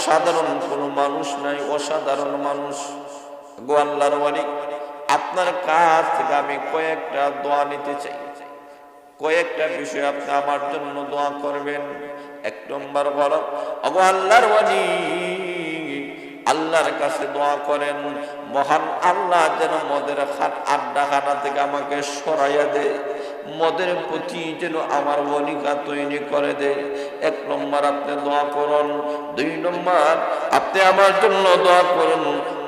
সাধারণ কোনো মানুষ নাই, অসাধারণ মানুষ। গো আল্লাহর ওয়ালি, আপনার কাছ থেকে আমি কয়েকটা দোয়া নিতে চাই, কয়েকটা বিষয় আপনি আমার জন্য দোয়া করবেন। এক নম্বর বলো, গো আল্লাহর ওয়ালি, আল্লাহর কাছে দোয়া করেন মহান আল্লাহ যেন মদের আড্ডাখানা থেকে আমাকে সরাইয়া দেয়, মদের প্রতি যেন আমার ওয়ালিকা তৈরি করে দেয়। এক নম্বর আপনি দোয়া করুন। দুই নম্বর আপনি আমার জন্য দোয়া করুন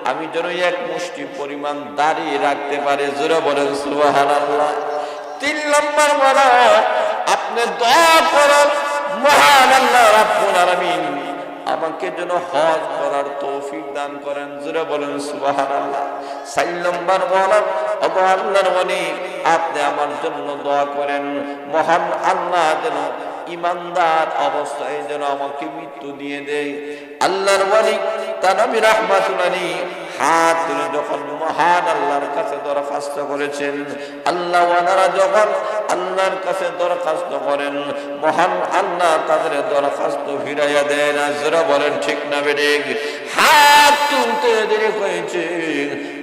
আমি যেন এক মুষ্টি পরিমাণ দাঁড়িয়ে রাখতে পারি, জোরে বলেন সুবহানাল্লাহ। তিন নম্বর বলা, আপনি দোয়া করুন মহান আল্লাহ রাব্বুল আলামিন আমাকে যেন হজ করার তৌফিক দান করেন, জোরে বলেন সুবহানাল্লাহ। চার নম্বর বলেন, ওগো আল্লাহর ওয়ালি, আপনি আমার জন্য দোয়া করেন মহান আল্লাহ যেন ইমানদার অবস্থায় যেন আমাকে মৃত্যু দিয়ে দেয়। আল্লাহর ওয়ালি তানবী রাহমাতুল্লাহি আলাইহি হাত তুলে যখন মহান আল্লাহর কাছে দরখাস্ত করেছেন, আল্লাহ ওয়ালারা যখন আল্লাহর কাছে দরখাস্ত করেন, মহান আল্লাহ তাদের দরখাস্ত ফিরাইয়া দেয় না, যারা বলেন ঠিক না বেঠিক? হাত তুলতে দেরি হয়েছে,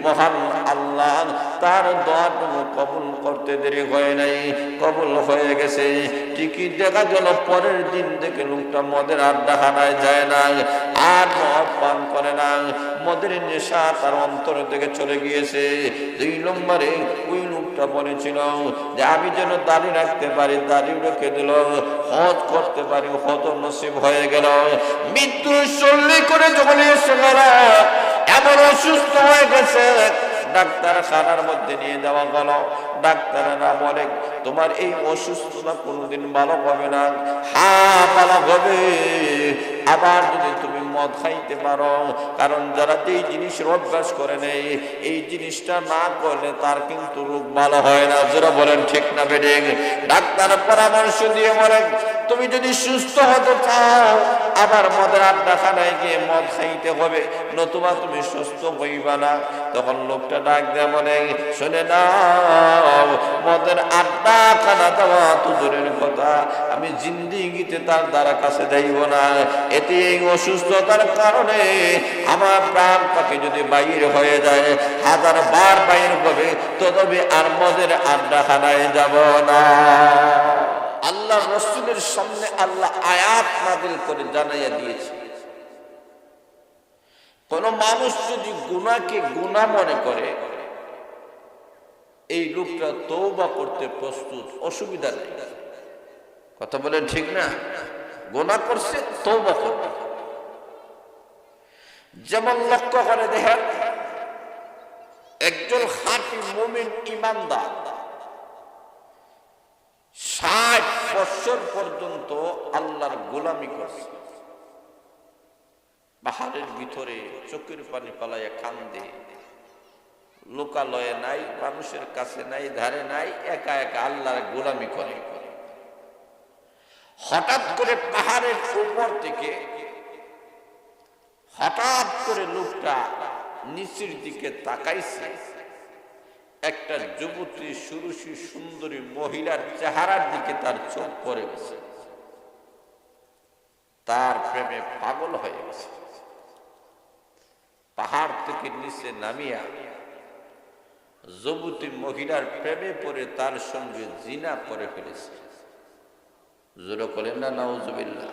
মহান আল্লাহ তার দোয়াটুকু কবুল করতে দেরি হয় নাই, কবুল হয়ে গেছে। ঠিকই দেখা গেল পরের দিন থেকে লোকটা মদের আড্ডাখানায় যায় না, আর মদ পান করে না, মদের নেশা তার অন্তর থেকে চলে গিয়েছে। দুই নম্বরে ওই লোকটা বলেছিল যে আমি যেন দাড়ি রাখতে পারি, দাড়ি রেখে দিল, হজ করতে পারি, হজ নসিব হয়ে গেল। মৃত্যু শল্য করে যখন এসে গেল, এমন অসুস্থ হয়ে গেছে, ডাক্তারখানার মধ্যে নিয়ে যাওয়া গেল। ডাক্তাররা বলে তোমার এই অসুস্থতা কোনোদিন ভালো হবে না। হ্যাঁ ভালো হবে, আবার যদি তুমি মদ খাইতে পারো, কারণ যারা যেই জিনিসের অভ্যাস করে নেই, এই জিনিসটা না করলে তার কিন্তু রোগ ভালো হয় না, যারা বলেন ঠিক না বেঠিক? ডাক্তার পরামর্শ দিয়ে বলেন তুমি যদি সুস্থ হতে চাও আবার মদের আড্ডাখানায় গিয়ে মদ খাইতে হবে, নতুবা তুমি সুস্থ হইবা না। তখন লোকটা ডাক দেয়া বলে শুনে নাও, মদের আড্ডাখানা দেওয়া তো দূরের কথা, আমি জিন্দিগিতে তার দ্বারা কাছে যাইব না। এতে এই অসুস্থতার কারণে আমার প্রাণ পাখি যদি বাইর হয়ে যায়, হাজার বার বাইর হবে, তবে আর মদের আড্ডাখানায় যাব না। আল্লাহ রাসূলের সামনে আল্লাহ আয়াত নাযিল করে জানাইয়া দিয়েছে, কোন মানুষ যদি গুনাহকে গুনাহ মনে করে, এই লোকটা তওবা করতে প্রস্তুত, অসুবিধা নেই। কথা বলেন ঠিক না? গুনাহ করছে, তওবা করবে। যেমন লক্ষ্য করে দেখেন, একজন খাঁটি মুমিন ইমানদার 60 বছর পর্যন্ত আল্লাহর গোলামি করছে, পাহাড়ের ভিতরে চোখের পানি পালাইয়া কান্দে, লোকালয়ে নাই, মানুষের কাছে নাই, ধারে নাই, একা একা আল্লাহর গোলামি করে। হঠাৎ করে পাহাড়ের উপর থেকে হঠাৎ করে লোকটা নিচের দিকে তাকাইছে, একটা যুবতী সুরুষী সুন্দরী মহিলার চেহারার দিকে তার চোখ পড়ে গেছে, তার প্রেমে পাগল হয়ে গেছে। পাহাড় থেকে নিচে নামিয়া যুবতী মহিলার প্রেমে পড়ে তার সঙ্গে জিনা করে ফেলেছে। জোরে বলেন না নাউজুবিল্লাহ।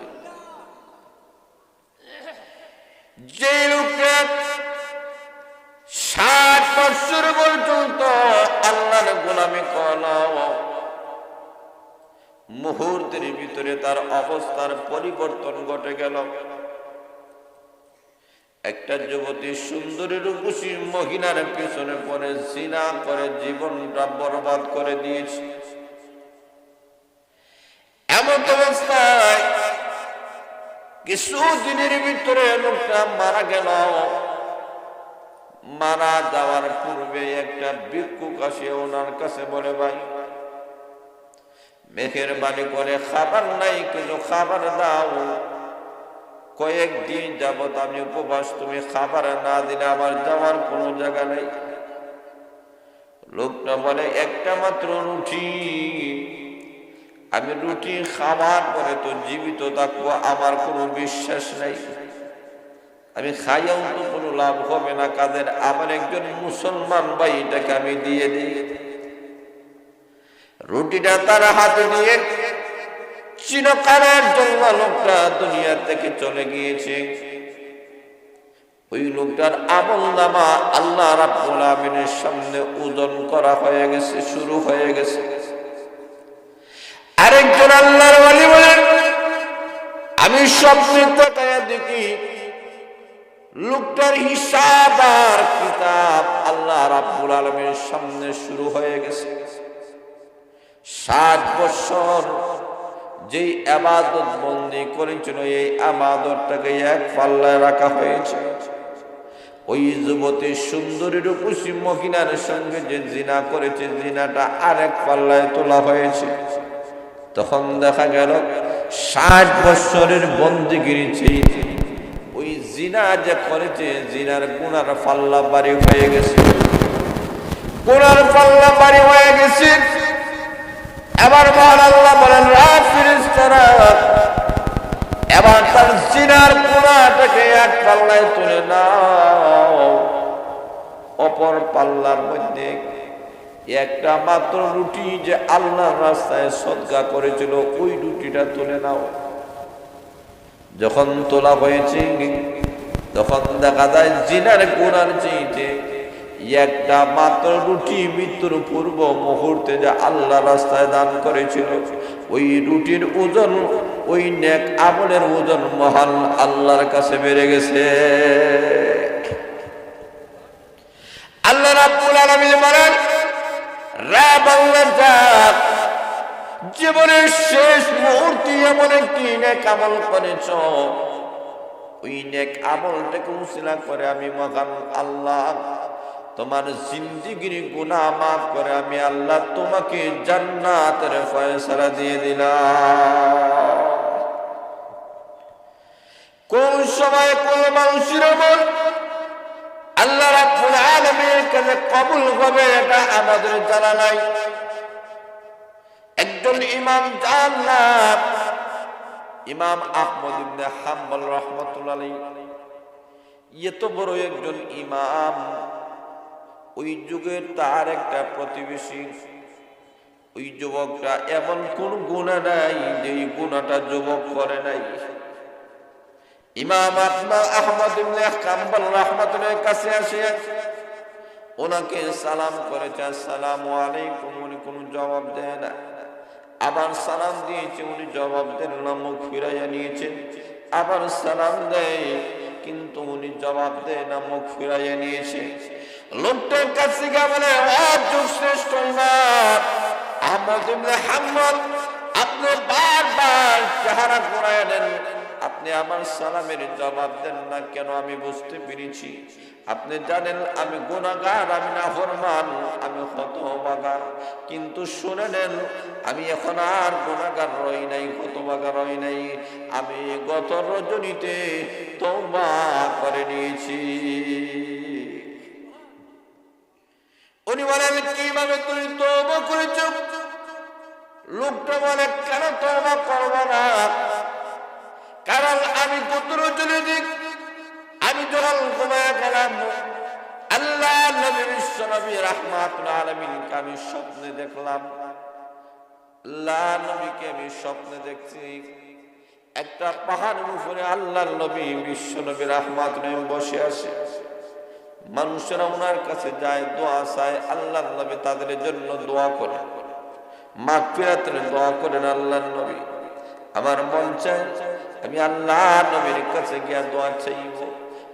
যে লোকটা 60 বছর পর্যন্ত আল্লাহর গোলামি করলো, মুহূর্তের ভিতরে তার অবস্থার পরিবর্তন ঘটে গেল। একটা যুবতী সুন্দরী রূপসী মহিলার পিছনে পড়ে জিনা করে জীবনটা বরবাদ করে দিয়েছে। এমন অবস্থায় কিছুদিনের ভিতরে লোকটা মারা গেল। মারা যাওয়ার পূর্বে একটা ভিক্ষুক আসে ওনার কাছে বলে, ভাই মেহেরবানি করে খাবার নাই, কিছু খাবার দাও, কয়েকদিন যাবত আমি উপবাস, তুমি খাবার না দিলে আমার যাওয়ার কোনো জায়গা নেই। লোকটা বলে একটা মাত্র রুটি, আমি রুটি খাবার পরে তো জীবিত থাকবো, আমার কোনো বিশ্বাস নেই। আমি খাইয়াও তো কোনো লাভ হবে না, কাদের আমার একজন মুসলমান ভাইটাকে আমি দিয়ে দিই। রুটিটা তার হাতে দিয়ে চিরকালের জন্য লোকটা দুনিয়া থেকে চলে গিয়েছে। ওই লোকটার আমলনামা আল্লাহ রাব্বুল আমিনের সামনে ওজন করা হয়ে গেছে, শুরু হয়ে গেছে। আরেকজন আল্লাহর ওয়ালি বলেন, আমি স্বপ্নে তাকায়া দেখি লোকটার হিসাব আর কিতাব আল্লাহ রাব্বুল আলামিনের সামনে শুরু হয়ে গেছে। 60 বছর যেই ইবাদত বন্দি করেছিল, এই ইবাদতটাকে এক পাল্লায় রাখা হয়েছে। ওই যুবতী সুন্দরী রূপসী মহিলার সঙ্গে যে জিনা করেছে, জিনাটা আরেক পাল্লায় তোলা হয়েছে। তখন দেখা গেল 60 বছরের বন্দিগিরি চেয়েছে, ওই জিনা যে করেছে জিনার গুনার পাল্লা বাড়ি হয়ে গেছে, গুনার পাল্লা বাড়ি হয়ে গেছে। এবার মহান আল্লাহ বলেন, রাত ফেরেশতারা এবার তার জিনার গুনাহটাকে এক পাল্লায় তুলে নাও। অপর পাল্লার মধ্যে একটা মাত্র রুটি যে আল্লাহর রাস্তায় সদকা করেছিল, ওই রুটিটা তুলে নাও। যখন তোলা হয়েছে তখন দেখা যায় জিনার গুনার চাইতে একটা মাত্র রুটি মৃত্যুর পূর্ব মুহূর্তে যে আল্লাহ রাস্তায় দান করেছিল, ওই রুটির ওজন, ওই নেক আমলের ওজন মহান আল্লাহর কাছে বেড়ে গেছে। আল্লাহ রাব্বুল আলামিন বলেন, রে বান্দা, জীবনের শেষ মুহূর্তে এমন একটি নেক আমল করেছ, ওই নেক আমলটাকে উসিলা করে আমি মহান আল্লাহ তোমার জিন্দেগীর গুনাহ মাফ করে আমি আল্লাহ তোমাকে জান্নাতের ফয়সালা দিয়ে দিলাম। কোন সময় কোন মানুষের আমল আল্লাহ রাব্বুল আলামিনের কাছে কবুল হবে এটা আমাদের জানা নাই। একজন ইমাম জান্নাত, ইমাম আহমদ ইবনে হাম্বল রাহমাতুল্লাহ আলাইহি, এত বড় একজন ইমাম, ওই যুগের তার একটা প্রতিবেশী, ওই যুবকটা এমন কোন গুনাহ নাই যে গুনাহটা যুবক করে নাই। ইমাম আহমদ ইবনে হাম্বল রাহমাতুল্লাহর কাছে আসে ওনাকে সালাম করেছে, আসসালামু আলাইকুম, উনি কোনো জবাব দেয় না। আবার সালাম দিয়েছে, উনি জবাব দেন না, মুখ ফিরাইয়া নিয়েছেন। আবার সালাম দেয় কিন্তু উনি জবাব দেয় না, মুখ ফিরাইয়া নিয়েছে। লোকটার কাছে গিয়ে বলে, ও যুগশ্রেষ্ঠ ইমাম আহমদ ইবনে হাম্বল, আপনি বারবার চেহারা ঘুরাইয়া দেন, আপনি আমার সালামের জবাব দেন না কেন? আমি বুঝতে পেরেছি আপনি জানেন আমি গুনাহগার, আমি নাফরমান, আমি হতভাগা। কিন্তু শুনে নেন, আমি এখন আর গুনাহগার রই নাই, হতভাগা রই নাই। আমি গত রজনীতে তওবা করে নিয়েছি। উনি বলেন, কিভাবে তুমি তওবা করেছ? লোকটা বলে, কেন তওবা করব না? কারণ আমি গত রজনীতে আমি যখন ঘুমায় গেলাম, আল্লাহ নবী বিশ্ব নবী রাহমাতুল আলামিনকে আমি স্বপ্নে দেখলাম। আল্লাহ নবীকে আমি স্বপ্নে দেখছি, একটা পাহাড়ের উপরে আল্লাহর নবী বিশ্ব নবী রাহমাতুল আলামিন বসে আছে। মানুষেরা ওনার কাছে যায়, দোয়া চায়, আল্লাহর নবী তাদের জন্য দোয়া করে, মাগফিরাতের দোয়া করেন আল্লাহর নবী। আমার মন চায় আমি আল্লাহ নবীর কাছে গিয়া দোয়া চাইব,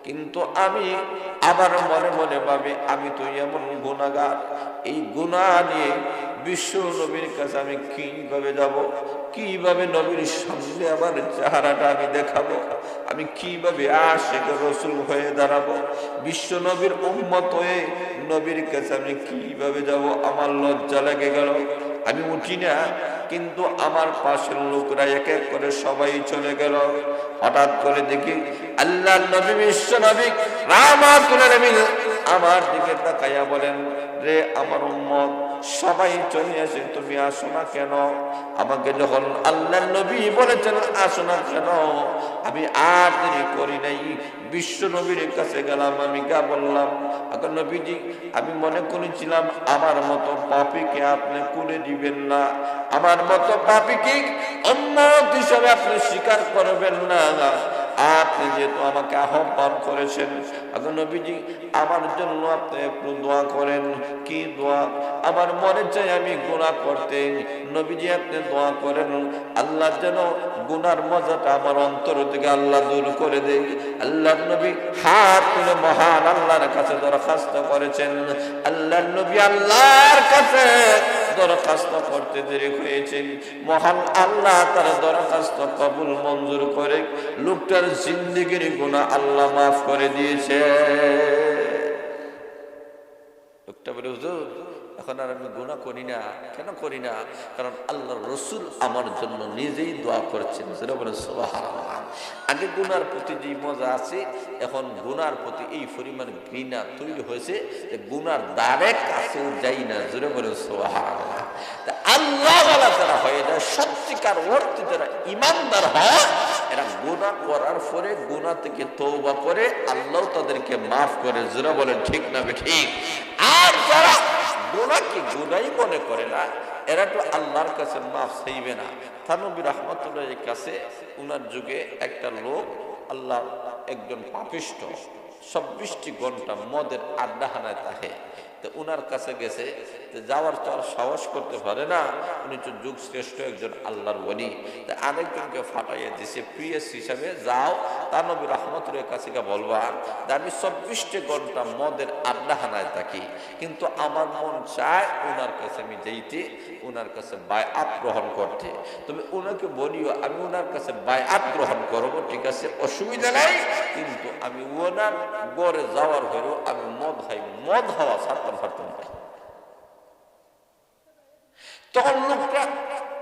কিন্তু আমি আবার মনে মনে ভাবি আমি তো এমন গুনাহগার, এই গুনাহ নিয়ে বিশ্ব নবীর কাছে আমি কিভাবে যাব? কিভাবে নবীর সামনে আমার চেহারাটা আমি দেখাবো? আমি কিভাবে আশিক রাসূল হয়ে দাঁড়াবো? বিশ্ব নবীর উম্মত হয়ে নবীর কাছে আমি কিভাবে যাব? আমার লজ্জা লেগে গেল, আমি উঠি না। কিন্তু আমার পাশের লোকরা এক এক করে সবাই চলে গেল। হঠাৎ করে দেখি আল্লাহ নবী বিশ্ব নবী রাহমাতুল আলামিন আমার দিকে তাকাইয়া বলেন, রে আমার উম্মত, সবাই চলে আসে, তুমি আসো না কেন? আমাকে যখন আল্লাহর নবী বলেছেন আসো না কেন, আমি আর দেরি করি নাই, বিশ্ব নবীর কাছে গেলাম। আমি বললাম, এখন নবীজি, আমি মনে করেছিলাম আমার মতো পাপীকে আপনি কুলে দিবেন না, আমার মতো পাপীকে উম্মত হিসেবে আপনি স্বীকার করবেন না। আপনি যেহেতু আমাকে আহ্বান করেছেন, এখন নবীজি আমার জন্য আপনি একটু দোয়া করেন। কি দোয়া? আমার মনে চাই আমি গুনাহ করতে। নবীজি আপনি দোয়া করেন, আল্লাহ যেন গুনার মজাটা আমার অন্তর থেকে আল্লাহ দূর করে দেয়। আল্লাহর নবী হাত তুলে মহান আল্লাহর কাছে দরখাস্ত করেছেন। আল্লাহর নবী আল্লাহর কাছে দরখাস্ত করতে দেরি হয়েছে, মহান আল্লাহ তার দরখাস্ত কবুল মঞ্জুর করে লোকটার জিন্দেগির গুনাহ আল্লাহ মাফ করে দিয়েছে। লোকটা বলে, হুজুর এখন আর আমি গুনাহ করি না। কেন করি না? কারণ আল্লাহর রাসূল আমার জন্য নিজেই দোয়া করেছেন। সেটা বলে সুবহানাল্লাহ। আগে গুনার প্রতি যে মজা আছে, এখন গুনার প্রতি এই পরিমাণ ঘৃণা তৈরি হয়েছে যে গুনার দ্বারে কাছেও যাই না। জোরে বলে সুবহানাল্লাহ। আল্লাহ ওয়ালা যারা হয়, এটা সত্যিকার অর্থে যারা ঈমানদার হয়, এরা গুনাহ করার পরে গুনাহ থেকে তওবা করে আল্লাহ তাদেরকে মাফ করে। জোরে বলেন ঠিক না ঠিক? আর যারা গুনাহকে গুনাহই মনে করে না, এরা তো আল্লাহর কাছে মাফ চাইবে না। থানবী রাহমাতুল্লাহির কাছে উনার যুগে একটা লোক, আল্লাহ একজন পাপিষ্ঠ, ২৪টি ঘন্টা মদের আড্ডাখানায় থাকে। তো উনার কাছে গেছে, যাওয়ার তো আর সাহস করতে পারে না, উনি তো যুগ শ্রেষ্ঠ একজন আল্লাহর ওলি। তা আরেকজনকে ফাটাইয়া দিছে প্রিয়েস হিসাবে, যাও তানবী রাহমাতুল্লাহির কাছে বলবা আমি ২৪টি ঘন্টা মদের আড্ডাখানায় থাকি, কিন্তু আমার মন চায় উনার কাছে আমি যাইতে, উনার কাছে বায়আত গ্রহণ করতে। তুমি উনাকে বলিও আমি উনার কাছে বায়আত গ্রহণ করবো, ঠিক আছে, অসুবিধা নাই, কিন্তু আমি ওনার গড়ে যাওয়ার হলেও আমি মদ খাই, মদ হাওয়া ছাড়তাম পারতাম না। তখন লোকটা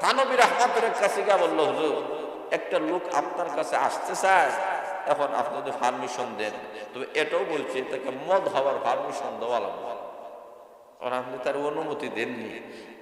থানবী রাহমাতুল্লাহির কাছে গিয়ে বলল, হুজুর একটা লোক আপনার কাছে আসতে চায়, এখন আপনি যদি পারমিশন দেন, তবে এটাও বলছে তাকে মদ হওয়ার পারমিশন দেওয়া লাগবে। আপনি তার অনুমতি দেননি।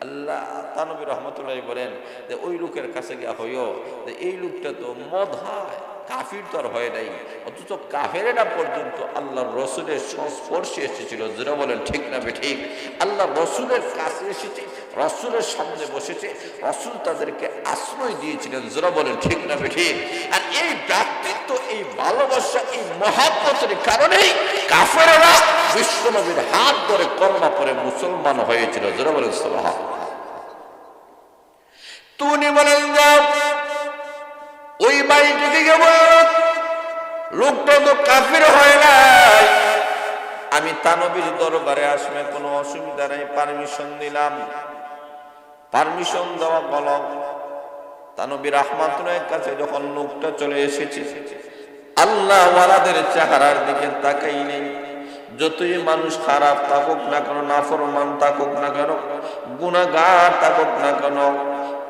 আল্লাহ থানবী রাহমাতুল্লাহি বলেন যে ওই লোকের কাছে গিয়া হইও যে এই লোকটা তো মদ হয়, কাফির তো আর হয় নাই, অথচ কাফেরেরা পর্যন্ত আল্লাহর রসুলের সংস্পর্শে এসেছিল। যারা বলেন ঠিক না ঠিক? আল্লাহ রসুলের কাছে এসেছে, রসুলের সামনে বসেছে, রসুল তাদেরকে আশ্রয় দিয়েছিলেন। যারা বলেন ঠিক না ঠিক? আর এই ভ্রাতৃত্ব, এই ভালোবাসা, এই মহাব্বতের কারণেই কাফেরেরা বিশ্বনবীর হাত ধরে কলমা পড়ে মুসলমান হয়েছিল। যারা বলেন সুবহানাল্লাহ। তুমি বলেন যাও ওই বাড়িটিকে গেবো, লোকটা তো কাফির হয় নাই, আমি তানবীর দরবারে আসলে কোনো অসুবিধা নেই, পারমিশন দিলাম। পারমিশন দেওয়া বলো। তানবী রাহমাতুল্লাহির কাছে যখন লোকটা চলে এসেছে, আল্লাহ ওয়ালাদের চেহারার দিকে তাকাই নেই। যতই মানুষ খারাপ থাকুক না কেন, নাফরমান থাকুক না কেন, গুনাহগার থাকুক না কেন,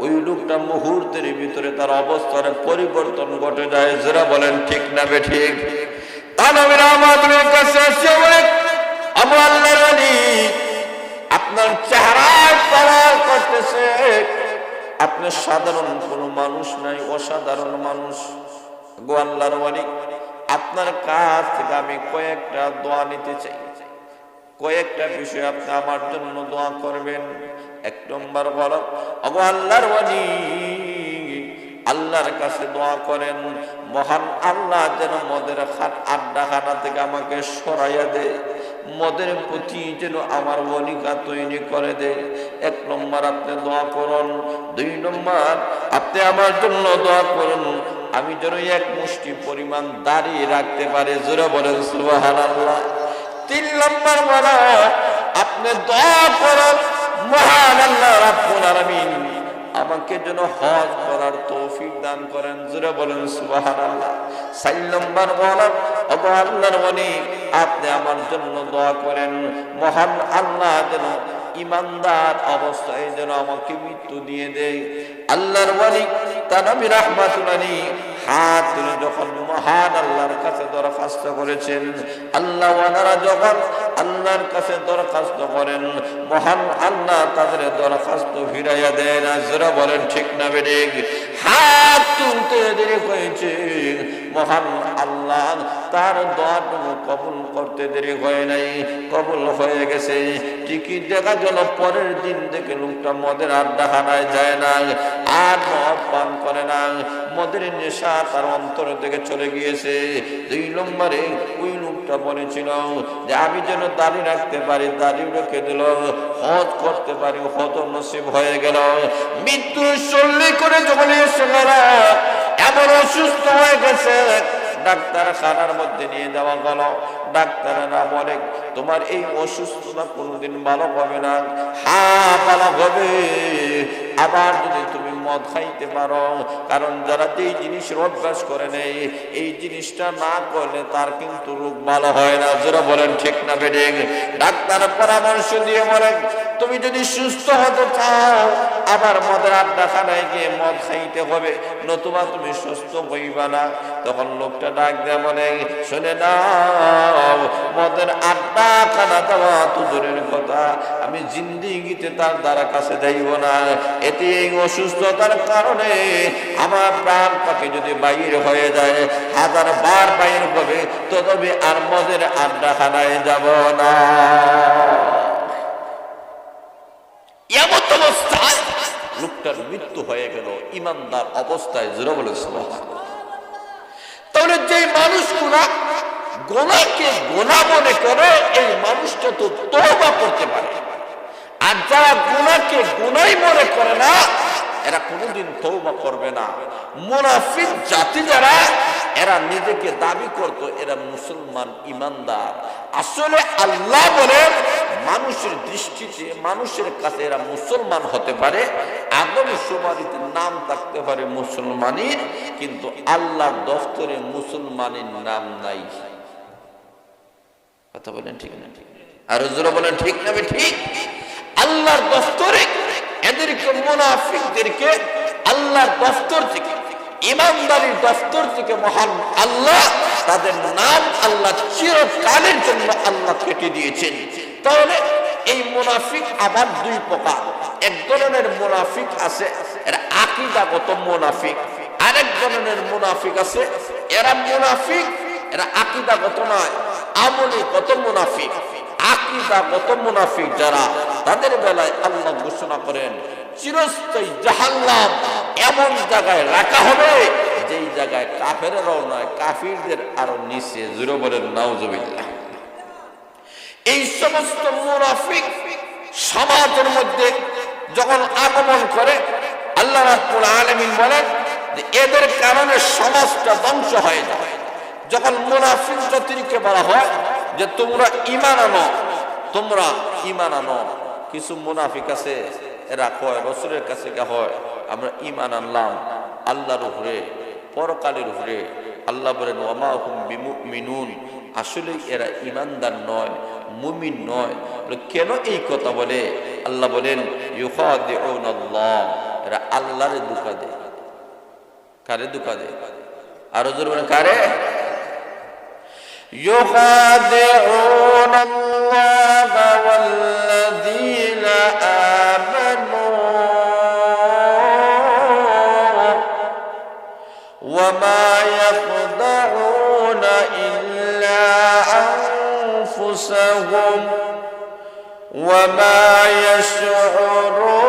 ওই লোকটা মুহূর্তের ভিতরে তার অবস্থার পরিবর্তন ঘটে যায়। যারা বলেন ঠিক না ঠিক? তানবী রাহমাতুল্লাহির কাছে এসে বলে, আবু আল্লাহর ওলি আপনার চেহারায় পাওয়ার করতেছে, আপনি সাধারণ কোনো মানুষ নাই, অসাধারণ মানুষ। গো আল্লাহর ওলি, আপনার কাছ থেকে আমি কয়েকটা দোয়া নিতে চাই, কয়েকটা বিষয় আপনি আমার জন্য দোয়া করবেন। এক নম্বর বলো, ওগো আল্লাহর ওলি, আল্লাহর কাছে দোয়া করেন মহান আল্লাহ যেন মদের আড্ডাখানা থেকে আমাকে সরাইয়া দেয়, মদের প্রতি যেন আমার ওলিকা তৈরি করে দেয়। এক নম্বর আপনি দোয়া করুন। দুই নম্বর আপনি আমার জন্য দোয়া করুন আমি যেন এক মুষ্টি পরিমাণ দাঁড়িয়ে রাখতে পারে। জোরে বলেন সুবহানাল্লাহ। তিন নম্বর বলা, আপনি দোয়া করুন মহান আল্লাহ রাব্বুল আলামিন আমাকে যেন হজ করার তৌফিক দান করেন। জোরে বলেন সুবহানাল্লাহ। ৪ নম্বর বলা, ওগো আল্লাহর ওলি, আপনি আমার জন্য দোয়া করেন মহান আল্লাহ যেন ইমানদার অবস্থায় যেন আমাকে মৃত্যু দিয়ে দেয়। আল্লাহর ওলি তানবী রাহমাতুল্লাহি হাত তুলে যখন মহান আল্লাহর কাছে দরখাস্ত করেছেন, আল্লাহ ওয়ালারা যখন আল্লাহর কাছে দরখাস্ত করেন, মহান আল্লাহ তাদের দরখাস্ত ফিরাইয়া দেন। যারা বলেন ঠিক না বেঠিক? হাত তুলতে দেরি হয়েছে, মহান আল্লাহ তার দোয়াটুকু কবুল করতে দেরি হয় নাই, কবুল হয়ে গেছে। টিকিট দেখা গেল পরের দিন থেকে লোকটা মদের আড্ডাখানায় যায় না, আর মদ পান করে না, মদের নেশা তার অন্তর থেকে চলে গিয়েছে। 2 নম্বরে ওই লোকটা বলেছিল যে আমি যেন দাড়ি রাখতে পারি, দাড়ি রেখে দিল, হজ করতে পারি, হজ নসিব হয়ে গেল। মৃত্যু শল্যে করে যখন এসে গেল, এমন অসুস্থ হয়ে গেছে, ডাক্তারখানার মধ্যে নিয়ে যাওয়া গেল। ডাক্তারেরা বলে তোমার এই অসুস্থতা কোনোদিন ভালো হবে না। হ্যাঁ ভালো হবে, আবার যদি তুমি মদ খাইতে পারো, কারণ যারা যেই জিনিসের অভ্যাস করে নেই, এই জিনিসটা না করলে তার কিন্তু রোগ ভালো হয় না। যারা বলেন ঠিক না বেঠিক? ডাক্তার পরামর্শ দিয়ে বলেন তুমি যদি সুস্থ হতে চাও, আবার মদের আড্ডাখানায় গিয়ে মদ খাইতে হবে, নতুবা তুমি সুস্থ হইবা না। তখন লোকটা ডাক দেয় বলে শুনে নাও, মদের আড্ডাখানা দেওয়া তো দূরের কথা, আমি জিন্দিগিতে তার দ্বারা কাছে যাইব না। এতে এই অসুস্থতার কারণে আমার প্রাণ পাখি যদি বাইর হয়ে যায়, 1000 বার বাইর হবে, তবে আর মদের আড্ডাখানায় যাব না। এমন অবস্থায় লোকটার মৃত্যু হয়ে গেল ইমানদার অবস্থায়। জোরে বলে সুবহানাল্লাহ। তাহলে যে মানুষগুলা গোনাকে গোনা মনে করে, এই মানুষটা তো তওবা করতে পারে। আর যারা গুনাহকে গুনাই মনে করে না, এরা কোনোদিন তওবা করবে না। মুনাফিক জাতি যারা, এরা নিজেকে দাবি করত এরা মুসলমান ইমানদার, আসলে আল্লাহ বলেন মানুষের দৃষ্টিতে মানুষের কাছে এরা মুসলমান হতে পারে, আদম শুমারিতে নাম থাকতে পারে মুসলমানের, কিন্তু আল্লাহর দফতরে মুসলমানের নাম নাই। কথা বলেন ঠিক না? আর যারা বলেন ঠিক না ঠিক? আল্লাহর দফতরে এদেরকে, মুনাফিকদেরকে আল্লাহর দফতর থেকে, ইমানদারির দফতর থেকে মহান আল্লাহ তাদের নাম আল্লাহ চিরকালের জন্য আল্লাহ কেটে দিয়েছেন। তাহলে এই মুনাফিক আবার 2 প্রকার। এক ধরনের মুনাফিক আছে এরা আকীদাগত মুনাফিক, আরেক ধরনের মুনাফিক আছে এরা মুনাফিক, এরা আকীদাগত নয়, আমলীগত মুনাফিক। আকীদাগত মুনাফিক যারা, তাদের বেলায় আল্লাহ ঘোষণা করেন চিরস্থায়ী জাহান্নাম এমন জায়গায় রাখা হবে যেই জায়গায় কাফেররাও নয়, কাফিরদের আরো নিচে। জোরে বলেন নাউজুবিল্লাহ। এই সমস্ত মুনাফিক সমাজের মধ্যে যখন আগমন করে, আল্লাহ রাব্বুল আলামিন বলেন যে এদের কারণে সমাজটা ধ্বংস হয়ে যায়। যখন মুনাফিক জাতিকে বলা হয় যে তোমরা ঈমান আনো, তোমরা ঈমান আনো, কিছু মুনাফিক আছে এরা কয় রাসূলের কাছে হয় আমরা ঈমান আনলাম আল্লাহর উপরে, পরকালের উপরে। আল্লাহ বলেন ওয়ামা হুম বিমুমিনুন, আসলে এরা ঈমানদার নয়, মুমিন নয়। কেন এই কথা বলে? আল্লাহ বলেন ইউখাদিউনাল্লাহ, এরা আল্লাহরে ধোঁকা দেয়। কারে ধোঁকা দেয়? আরো জোরে বলেন কারে? ইউখাদিউনাল্লাহ ওয়াল্লাযীনা আমানু ওয়ামা ইয়াখদাউনা ইল্লা আনফুসাহুম ওয়ামা ইয়াশউরুন।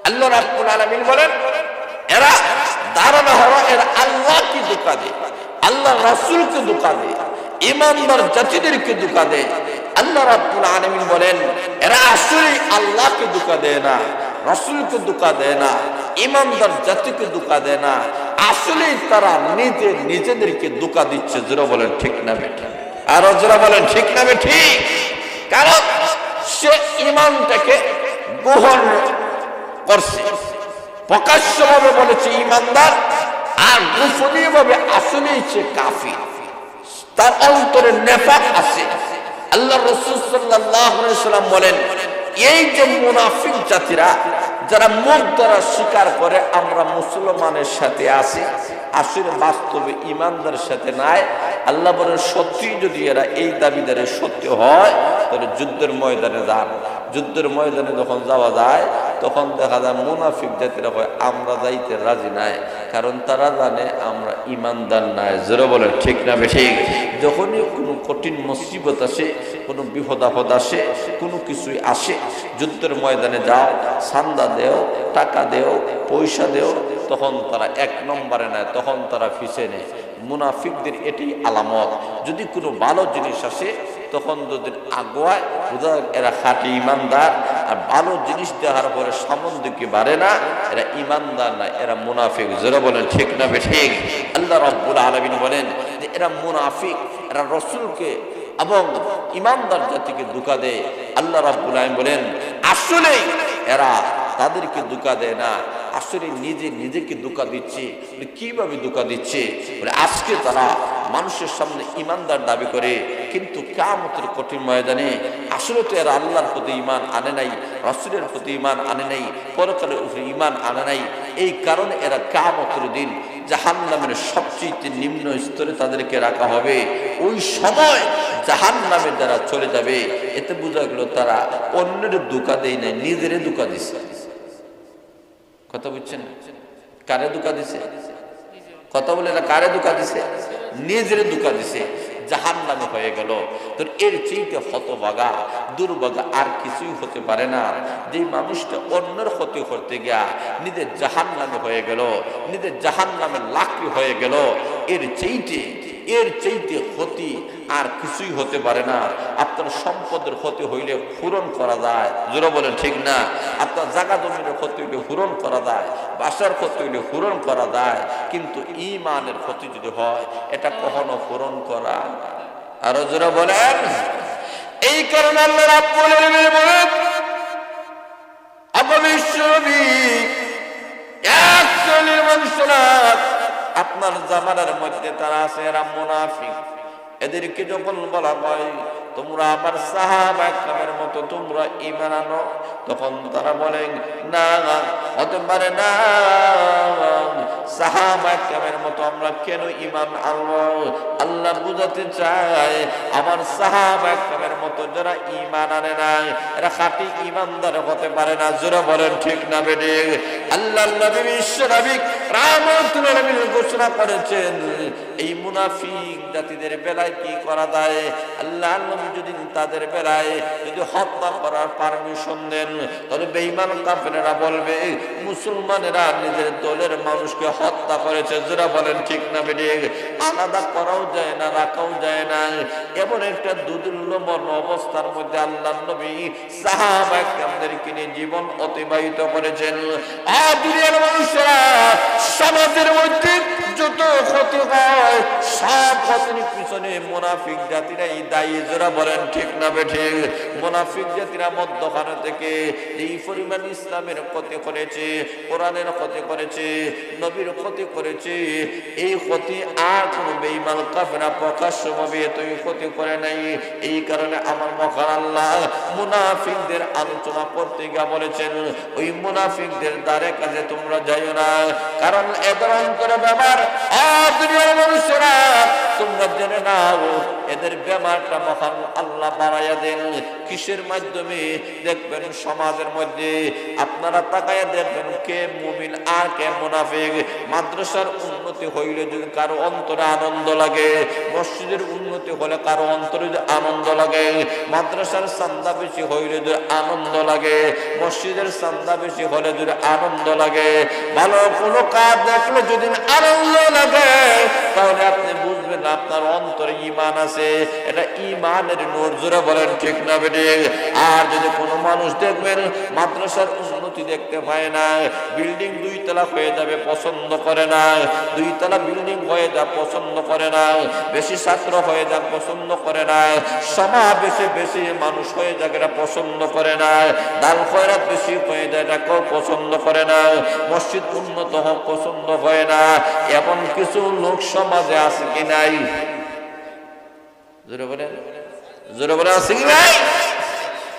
আল্লাহ রাব্বুল আলামিন বলেন এরা ধারণা হলো এরা আল্লাহকে ধোঁকা দেয়, আল্লাহ রাসূলকে ধোঁকা দেয়, ঈমানদার জাতিদেরকে ধোঁকা দেয়। আল্লাহ রাব্বুল আলামিন বলেন এরা আসলে আল্লাহকে ধোঁকা দেয় না, রাসূলকে ধোঁকা দেয় না, ঈমানদার জাতিকে ধোঁকা দেয় না, আসলে তারা নিজেদেরকে ধোঁকা দিচ্ছে। যারা বলেন ঠিক না বেঠিক? আর যারা বলেন ঠিক না বেঠিক? কারণ সে ঈমানটাকে গ্রহণ করছে, প্রকাশ্যভাবে বলেছে ঈমানদার, আর গোপনীয়ভাবে আসলেই সে কাফির, তার অন্তরে নেফাক আছে। আল্লাহ রাসূল সাল্লাল্লাহু আলাইহি ওয়াসাল্লাম বলেন এই যে মুনাফিক জাতিরা যারা মুখ দ্বারা স্বীকার করে আমরা মুসলমানের সাথে আছি, আসলে বাস্তবে ইমানদার সাথে নাই। আল্লাহ বলেন সত্যি যদি এরা এই দাবিদারে সত্য হয় তাহলে যুদ্ধের ময়দানে যান। যুদ্ধের ময়দানে যখন যাওয়া যায় তখন দেখা যায় মুনাফিক জাতিরা হয় আমরা যাইতে রাজি নাই, কারণ তারা জানে আমরা ইমানদার নাই। জোরে বলেন ঠিক না বেশি? যখনই কোনো কঠিন মুসিবত আসে, কোনো বিপদ আপদ আসে, কোনো কিছুই আসে, যুদ্ধের ময়দানে যাও, চান্দা দেও, টাকা দেও, পয়সা দেও, তখন তারা এক নম্বরে নেয়, তখন তারা ফিসে নেয়। মুনাফিকদের এটাই আলামত। যদি কোনো ভালো জিনিস আসে তখন যদি আগুয়ায় বোঝা এরা খাঁটি ইমানদার, আর ভালো জিনিস দেওয়ার পরে সামন দিকে বাড়ে না, এরা ইমানদার না, এরা মুনাফিক। যারা বলেন ঠিক না বেঠিক? আল্লাহ রাব্বুল আলামিন বলেন যে এরা মুনাফিক, এরা রসুলকে এবং ইমানদার জাতিকে ধোঁকা দেয়। আল্লাহ রাব্বুল আলামিন বলেন আসলেই এরা তাদেরকে ধোঁকা দেয় না, আসলে নিজেকে ধোঁকা দিচ্ছে। কিভাবে ধোঁকা দিচ্ছে? আজকে তারা মানুষের সামনে ইমানদার দাবি করে, কিন্তু কিয়ামতের কঠিন ময়দানে আসলে তো এরা আল্লাহর প্রতি ঈমান আনে নাই, রাসূলের প্রতি ঈমান আনে নাই, পরকালের উপরে ঈমান আনে নাই। এই কারণে এরা কিয়ামতের দিন জাহান্নামের সবচেয়ে নিম্ন স্তরে তাদেরকে রাখা হবে। ওই সময় জাহান্নামে যারা চলে যাবে, এতে বোঝা গেল তারা অন্যের ধোঁকা দেয় নাই, নিজেরে ধোঁকা দিছে। কথা বুঝছেন? কারে ধোঁকা দিছে? কথা বলে না, কারে ধোঁকা দিছে? নিজেরে ধোঁকা দিছে, জাহান্নামে হয়ে গেল। তো এর চেয়ে হতভাগা দুর্ভাগা আর কিছুই হতে পারে না। যে মানুষটা অন্যের ক্ষতি করতে গিয়া নিজের জাহান্নামে হয়ে গেল, নিজের জাহান্নামের লাকড়ি হয়ে গেল, এর চাইতে ক্ষতি আর কিছুই হতে পারে না। আপনার সম্পদের ক্ষতি হইলে পূরণ করা যায়, জোরে বলেন ঠিক না? আপনার জায়গা জমির ক্ষতি হইলে পূরণ করা যায়, বাসার ক্ষতি হইলে পূরণ করা যায়, কিন্তু ঈমানের ক্ষতি যদি হয় এটা কখনো পূরণ করা। আরো জোরে বলেন। এই কারণে আল্লাহ রাব্বুল আলামিন বলেন অপবিশ্ববি এক শ্রেণীর মানুষরা আপনার জামানার মধ্যে তারা আছে, এরা মুনাফিক। এদেরকে যখন বলা হয় তোমরা আমার সাহাবা একরামের মতো তোমরা ঈমান আনো, তখন তারা বলেন না, হতে পারে না, সাহাবা একরামের মতো আমরা কেন ঈমান আনবো? আল্লাহ বুঝাতে চায় আমার সাহাবা একরামের মতো যারা ঈমান আনে না এরা খাঁটি ঈমানদার হতে পারে না। জোরে বলেন ঠিক না বেঠিক? আল্লাহর নবী বিশ্বনবী রাহমাতুল আলামিন ঘোষণা করেছেন এই মুনাফিক জাতিদের বেলায় কি করা যায়। আল্লাহর নবী যদি তাদের বেলায় যদি হত্যা করার পারমিশন দেন, তাহলে বেঈমান কাফেররা বলবে মুসলমানেরা নিজের দলের মানুষকে হত্যা করেছে। যারা বলেন ঠিক না বেঠিক? আলাদা করাও যায় না, রাখাও যায় না। এমন একটা দুর্দুল্যমান অবস্থার মধ্যে আল্লাহর নবী সাহাবা কেরামদেরকে নিয়ে জীবন অতিবাহিত করেছেন। আর দুনিয়ার মানুষরা সমাজের মধ্যে যত ক্ষতি হয় সব ক্ষতির পিছনে মুনাফিক জাতিরাই দায়ী। যারা বলেন ঠিক না বেঠিক? মুনাফিক জাতিরা মধ্যখানে থেকে এই পরিমাণ ইসলামের ক্ষতি করেছে, কোরআনের ক্ষতি করেছে, নবীর ক্ষতি করেছে, এই ক্ষতি আর কোন বেঈমান কাফেররা প্রকাশ্যভাবে এতই ক্ষতি করে নাই। এই কারণে আমার মহান আল্লাহ মুনাফিকদের আলোচনা করতে গিয়ে বলেছেন ওই মুনাফিকদের দ্বারে কাছে তোমরা যাইও না, কারণ এদের অন্তরে ব্যাপার দুনিয়ার মানুষেরা তোমরা জেনে নাও এদের ব্যাপারটা মহান আল্লাহ বাড়াইয়া দেন। কিসের মাধ্যমে? দেখবেন সমাজের মধ্যে আপনারা তাকাইয়া দেখবেন কে মুমিন আর কে মুনাফিক। মাদ্রাসার উন্নতি হইলে যদি কারো অন্তরে আনন্দ লাগে, মসজিদের উন্নতি হলে কারো অন্তরে আনন্দ লাগে, মাদ্রাসার চান্দা বেশি হইলে যদি আনন্দ লাগে, মসজিদের চান্দা বেশি হলে যদি আনন্দ লাগে, ভালো কোনো কাজ দেখলে যদি আনন্দ লাগে, তাহলে আপনি বুঝবেন আপনার অন্তরে ঈমান আছে, এটা ঈমানের নূর। জোরে বলেন ঠিক না বেঠিক? আর যদি কোনো মানুষ দেখবেন মাদ্রাসার উন্নতি দেখতে পায় না, বিল্ডিং 2 তলা হয়ে যাবে পছন্দ করে না, 2 তলা বিল্ডিং হয়ে যা পছন্দ করে না, বেশি ছাত্র হয়ে যা পছন্দ করে না, সমাবেশে বেশি মানুষ হয়ে যাক এটা পছন্দ করে না, দান খয়রাত বেশি হয়ে যায় এটা কেউ পছন্দ করে না, মসজিদ উন্নত হোক পছন্দ হয় না। এমন কিছু লোক সমাজে আছে কি নাই? জোরে বলে, জোরে বলে আছে কি নাই?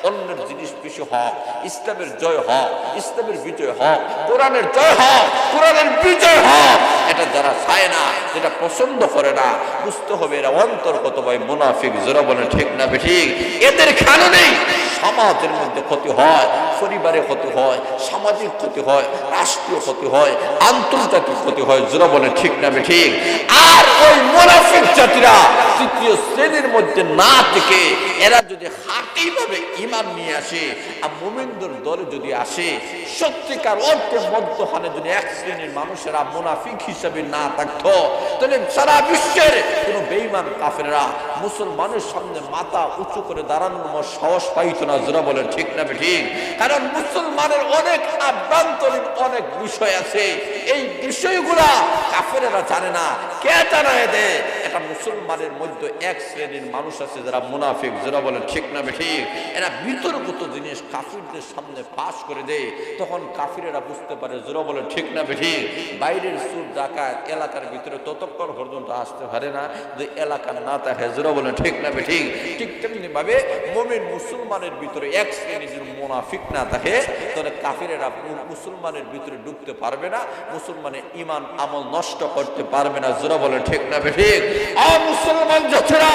অন্যের জিনিস বেশি হক, ইসলামের জয় হক, ইসলামের বিজয় হক, কোরআনের জয় হক, কোরআনের বিজয় হক, এটা যারা চায় না, যেটা পছন্দ করে না, বুঝতে হবে এরা অন্তর্গত ভাই মুনাফিক। যারা বলেন ঠিক না ঠিক, এদের কারণেই সমাজের মধ্যে ক্ষতি হয়, পরিবারে ক্ষতি হয়, সামাজিক ক্ষতি হয়, রাষ্ট্রীয় ক্ষতি হয়, আন্তর্জাতিক ক্ষতি হয়। যারা বলেন ঠিক না ঠিক। আর ওই মুনাফিক জাতিরা তৃতীয় শ্রেণীর মধ্যে না থেকে এরা যদি হাকিভাবে ঈমান নিয়ে আসে আর মুমিনদের দলে যদি আসে, সত্যিকার অর্থে মধ্যখানে যদি এক শ্রেণীর মানুষেরা মুনাফিক হিসেবে না থাকতো, তাহলে সারা বিশ্বের কোন বেঈমান কাফেররা মুসলমানের সামনে মাথা উঁচু করে দাঁড়ানোর সাহস পাইতো না। যারা বলেন ঠিক না ঠিক। কারণ মুসলমানের অনেক আভ্যন্তরীণ অনেক বিষয় আছে, এই বিষয়গুলা কাফেরেরা জানে না। কে জানায় দেয়? এটা মুসলমানের মধ্যে এক শ্রেণীর মানুষ আছে যারা মুনাফিক। যারা বলেন ঠিক না ঠিক। এরা বিতর্কিত জিনিস কাফিরদের সামনে পাশ করে দেয়, তখন কাফিরেরা বুঝতে পারে। যারা বলেন ঠিক না ঠিক। বাইরের সুর ডাকাত এলাকার ভিতরে ততক্ষণ পর্যন্ত আসতে পারে না যে এলাকার না থাকে। যারা বলেন ঠিক না ঠিক। ঠিক তেমনি ভাবে মুমিন মুসলমানের ভিতরে এক শ্রেণীর মুনাফিক না থাকে, তাহলে কাফিরেরা মুসলমানের ভিতরে ঢুকতে পারবে না, মুসলমানের ঈমান আমল নষ্ট করতে পারবে না। যারা বলেন ঠিক না ঠিক। মুসলমান জাতিরা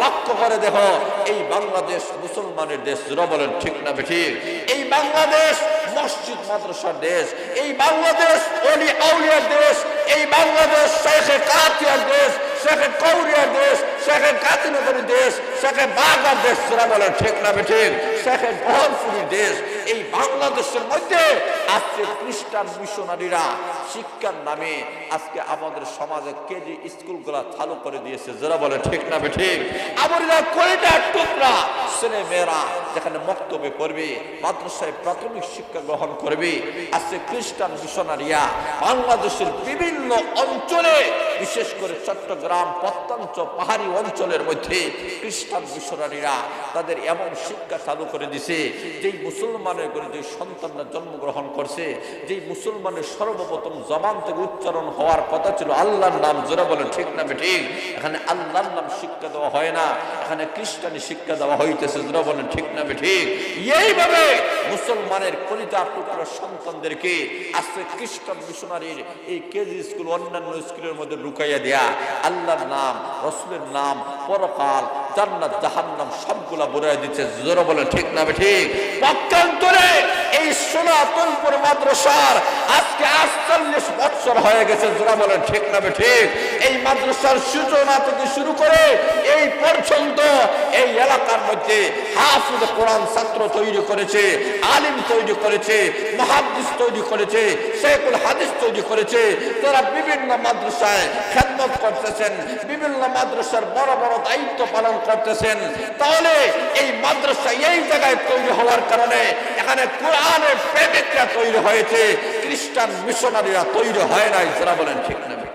লক্ষ্য করে দেখো, এই বাংলাদেশ মুসলমানের দেশ। যারা বলেন ঠিক না ঠিক। এই বাংলাদেশ মসজিদ মাদ্রাসার দেশ, এই বাংলাদেশ ওলি আউলিয়ার দেশ, এই বাংলাদেশ শেখে কাতিয়ার দেশ, শেখে কৌরিয়ার দেশ, শেখে কাতিনগরের দেশ, শেখে বাগার দেশ। যারা বলেন ঠিক না ঠিক। শেখে বহরপুরের দেশ। এই বাংলাদেশের মধ্যে আজকে খ্রিস্টান মিশনারিরা শিক্ষার নামে আজকে আমাদের সমাজে কেজি স্কুলগুলা চালু করে দিয়েছে। যারা বলে ঠিক না ঠিক। আমরা কয়টা টুকরা ছেলে মেয়েরা যেখানে মক্তবে পড়বে, মাদ্রাসায় প্রাথমিক শিক্ষা গ্রহণ করবে, আজকে খ্রিস্টান মিশনারিয়া বাংলাদেশের বিভিন্ন অঞ্চলে, বিশেষ করে চট্টগ্রাম প্রত্যন্ত পাহাড়ি অঞ্চলের মধ্যে খ্রিস্টান মিশনারিরা তাদের এমন শিক্ষা চালু করে দিছে, যেই মুসলমানের ঘরে যে সন্তানরা জন্মগ্রহণ করছে, যেই মুসলমানের সর্বপ্রথম জবান থেকে উচ্চারণ হওয়ার কথা ছিল আল্লাহর নাম। যারা বলেন ঠিক না ঠিক। এখানে আল্লাহর নাম শিক্ষা দেওয়া হয় না, এখানে খ্রিস্টানি শিক্ষা দেওয়া হইতেছে। যারা বলেন ঠিক না ঠিক। এইভাবে মুসলমানের কলিজা টুকরা সন্তানদেরকে আজকে খ্রিস্টান মিশনারির এই কেজি স্কুল অন্যান্য স্কুলের মধ্যে লুকাইয়া দেয়া, আল্লাহর নাম, রসুলের নাম, পরকাল, জান্নাত, জাহান্নাম সবগুলা বলে দিচ্ছে। যারা বলেন ঠিক না ঠিক। পক্ষান্তরে এই সনাতনপুর মাদ্রাসার আজকে ৪৮ বছর হয়ে গেছে। যারা বলেন ঠিক না ঠিক। এই মাদ্রাসার সূচনা থেকে শুরু করে এই পর্যন্ত এই এলাকার মধ্যে হাফিজ কোরআন ছাত্র তৈরি করেছে, আলিম তৈরি করেছে, মুহাদ্দিস তৈরি করেছে, শেখুল হাদিস তৈরি করেছে। তারা বিভিন্ন মাদ্রাসায় খেদমত করতেছেন, বিভিন্ন মাদ্রাসার বড় বড় দায়িত্ব পালন করতেছেন। তাহলে এই মাদ্রাসা এই জায়গায় তৈরি হওয়ার কারণে এখানে কোরআনের প্রেমিকরা তৈরি হয়েছে, খ্রিস্টান মিশনারিরা তৈরি হয় নাই। যারা বলেন ঠিক না ঠিক।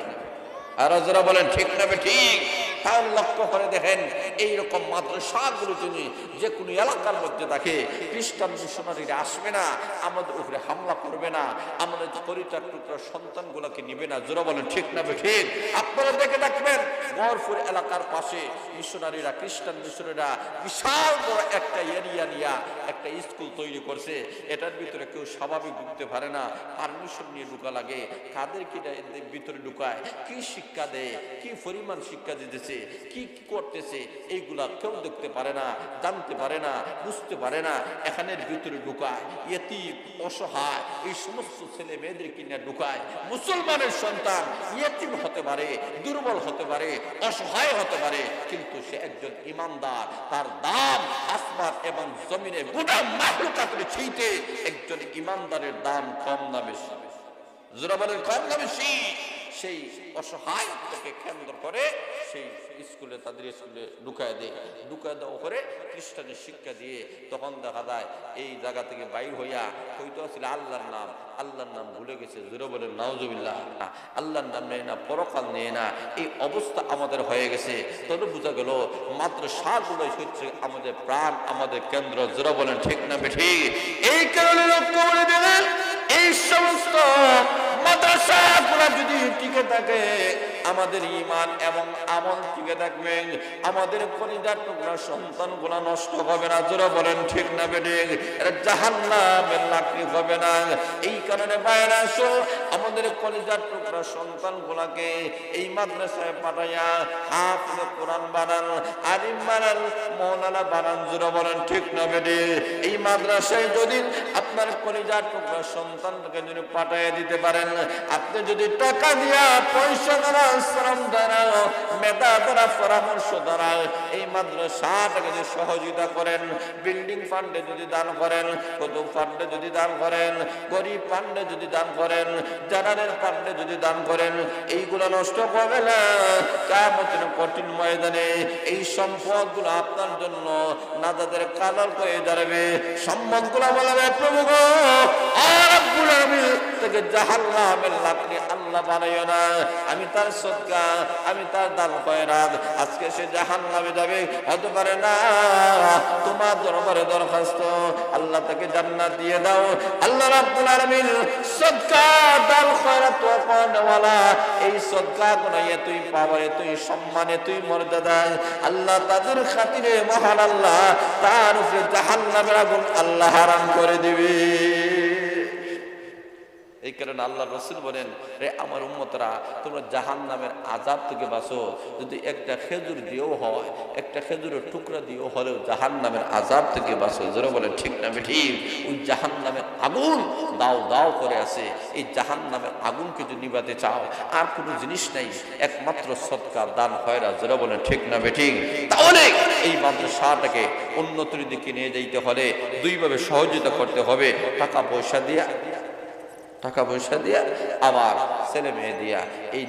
আর যারা বলেন ঠিক না ঠিক, তাহলে লক্ষ্য করে দেখেন এইরকম মাদ্রাসাগুলো যদি যে কোনো এলাকার মধ্যে থাকে, খ্রিস্টান মিশনারিরা আসবে না, আমাদের উপরে হামলা করবে না, আমাদের পরিচার টুকরা সন্তানগুলোকে নিবে না। যারা বলেন ঠিক না ঠিক। আপনারা দেখে রাখবেন বহরপুর এলাকার পাশে মিশনারিরা, খ্রিস্টান মিশনারিরা বিশাল বড় একটা এরিয়া নিয়ে একটা স্কুল তৈরি করছে। এটার ভিতরে কেউ স্বাভাবিক ঢুকতে পারে না, পারমিশন নিয়ে ঢুকা লাগে। কাদেরকে ভিতরে ঢুকায়, কি শিক্ষা দেয়, কি পরিমাণ শিক্ষা দিতেছে, কি করতেছে, এইগুলা কেউ দেখতে পারে না, জানতে পারে না, বুঝতে পারে না। এখানের ভিতরে ঢুকায় ইয়েতিম, অসহায় এই সমস্ত ছেলে মেয়েদের কিনে ঢুকায়। মুসলমানের সন্তান ইয়েতিম হতে পারে, দুর্বল হতে পারে, অসহায় হতে পারে, কিন্তু সে একজন ইমানদার। তার দাম আসমান এবং জমিনে গোটা মাখলুকাতের চাইতে একজন ইমানদারের দাম কম না বেশি। যারা বলেন কম না বেশি। সেই অসহায়ত্বকে কেন্দ্র করে সেই স্কুলে, তাদের স্কুলে ঢুকায় দেওয়া করে খ্রিস্টানের শিক্ষা দিয়ে তখন দেখা যায় এই জায়গা থেকে বাইর হইয়া হয়তো ছিল আল্লাহর নাম, আল্লাহর নাম ভুলে গেছে। জোরে বলেন নাউজুবিল্লাহ। আল্লাহর নাম নেয় না, পরকাল নেয় না, এই অবস্থা আমাদের হয়ে গেছে। তবে বোঝা গেল মাদ্রাসাগুলোই হচ্ছে আমাদের প্রাণ, আমাদের কেন্দ্র। জোরে বলেন ঠিক না ঠিক। এই কারণে লক্ষ্য করে দিলেন এই সমস্ত মাদ্রাসাগুলো যদি টিকে থাকে, আমাদের ঈমান এবং আমল টিকে থাকবে, আমাদের কলিজার টুকরা সন্তানগুলো নষ্ট হবে না। জোরে বলেন ঠিক না বেঠিক? এরা জাহান্নামের লাকড়ি হবে না। এই কারণে বাইরে আসো, আমাদের কলিজার টুকরা সন্তানগুলোকে এই মাদ্রাসায় পাঠাইয়া হাফেজ কোরআন বানান, আলিম বানান, মাওলানা বানান। জোরে বলেন ঠিক না বেঠিক? এই মাদ্রাসায় যদি আপনার কলিজার টুকরা সন্তানকে যদি পাঠিয়ে দিতে পারেন, আপনি যদি টাকা দিয়া, পয়সা দ্বারা, শ্রম দ্বারা, মেধা দ্বারা, পরামর্শ দ্বারা এই মাদ্রাসাটাকে যদি সহযোগিতা করেন, বিল্ডিং ফান্ডে যদি দান করেন, কত ফান্ডে যদি দান করেন, গরিব ফান্ডে যদি দান করেন, জানানের ফান্ডে যদি দান করেন, এইগুলো নষ্ট হবে না। কিয়ামতের কঠিন ময়দানে এই সম্পদগুলো আপনার জন্য নাজাতের কালার হয়ে দাঁড়াবে। সম্পদগুলো বলবে, প্রভু গো, রব্বুল আলামিন থেকে জাহান্নামের লাকড়ি আল্লাহ বানাইও না। আমি তার সদকা, আমি তার দান খয়রাত, আজকে সে জাহান্নামে যাবে, হতে পারে না। তোমার দরবারে দরখাস্ত, আল্লাহ তাকে জান্নাত দিয়ে দাও। আল্লাহ রাব্বুল আলামিন সদকা, দান খয়রাত ওয়ালা, এই সদকা গুনায়ে তুই পাওয়ারে, তুই সম্মানে, তুই মর্যাদায় আল্লাহ তাদের খাতিরে মহান আল্লাহ তার উপরে জাহান্নামের আগুন আল্লাহ হারাম করে দিবে। এই কারণে আল্লাহ রাসূল বলেন, রে আমার উম্মতরা, তোমরা জাহান্নামের আযাব থেকে বাঁচো। যদি একটা খেজুর দিয়েও হয়, একটা খেজুরের টুকরা দিয়েও হলেও জাহান্নামের আযাব থেকে বাঁচো। যারা বলে ঠিক না ঠিক? ওই জাহান্নামের আগুন দাও দাও করে আছে। এই জাহান্নামের আগুনকে যদি নিভাতে চাও, আর কোনো জিনিস নাই, একমাত্র সদকা, দান খয়রাত। যারা বলে ঠিক না ঠিক? তাহলে এই মাদ্রাসাটাকে উন্নতির দিকে নিয়ে যাইতে হলে দুইভাবে সহযোগিতা করতে হবে, টাকা পয়সা দিয়া, আবার ছেলে মেয়ে দিয়া। এই